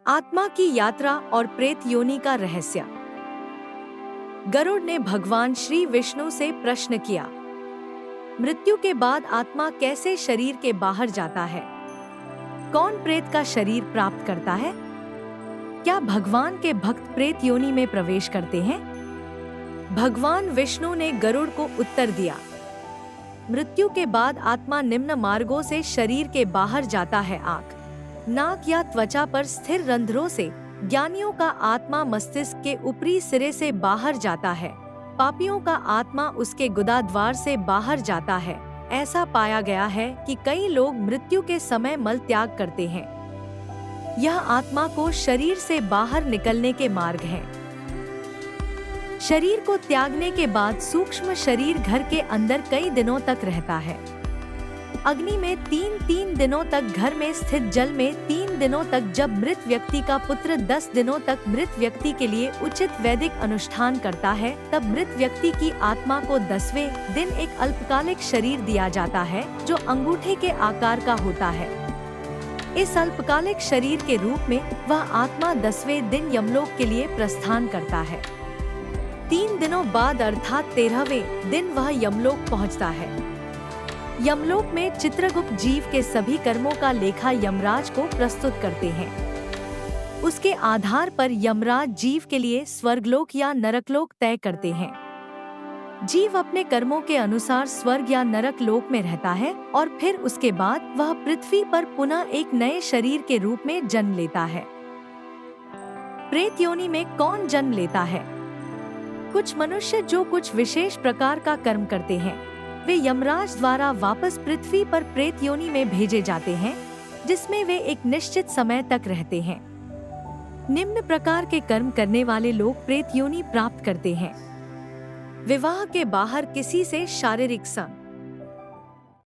आत्मा की यात्रा और प्रेत योनि का रहस्य। गरुड़ ने भगवान श्री विष्णु से प्रश्न किया, मृत्यु के बाद आत्मा कैसे शरीर के बाहर जाता है? कौन प्रेत का शरीर प्राप्त करता है? क्या भगवान के भक्त प्रेत योनि में प्रवेश करते हैं? भगवान विष्णु ने गरुड़ को उत्तर दिया, मृत्यु के बाद आत्मा निम्न मार्गों से शरीर के बाहर जाता है। आँख, नाक या त्वचा पर स्थिर रंध्रों से ज्ञानियों का आत्मा मस्तिष्क के ऊपरी सिरे से बाहर जाता है। पापियों का आत्मा उसके गुदा द्वार से बाहर जाता है। ऐसा पाया गया है कि कई लोग मृत्यु के समय मल त्याग करते हैं। यह आत्मा को शरीर से बाहर निकलने के मार्ग हैं। शरीर को त्यागने के बाद सूक्ष्म शरीर घर के अंदर कई दिनों तक रहता है। अग्नि में 3 दिनों तक, घर में स्थित जल में 3 दिनों तक। जब मृत व्यक्ति का पुत्र 10 दिनों तक मृत व्यक्ति के लिए उचित वैदिक अनुष्ठान करता है, तब मृत व्यक्ति की आत्मा को 10वें दिन एक अल्पकालिक शरीर दिया जाता है जो अंगूठे के आकार का होता है। इस अल्पकालिक शरीर के रूप में वह आत्मा 10वें दिन यमलोक के लिए प्रस्थान करता है। 3 दिनों बाद अर्थात 13वें दिन वह यमलोक पहुंचता है। यमलोक में चित्रगुप्त जीव के सभी कर्मों का लेखा यमराज को प्रस्तुत करते हैं। उसके आधार पर यमराज जीव के लिए स्वर्गलोक या नरकलोक तय करते हैं। जीव अपने कर्मों के अनुसार स्वर्ग या नरक लोक में रहता है और फिर उसके बाद वह पृथ्वी पर पुनः एक नए शरीर के रूप में जन्म लेता है। प्रेत योनि में कौन जन्म लेता है? कुछ मनुष्य जो कुछ विशेष प्रकार का कर्म करते हैं, वे यमराज द्वारा वापस पृथ्वी पर प्रेत योनि में भेजे जाते हैं, जिसमें वे एक निश्चित समय तक रहते हैं। निम्न प्रकार के कर्म करने वाले लोग प्रेत योनि प्राप्त करते हैं। विवाह के बाहर किसी से शारीरिक संग,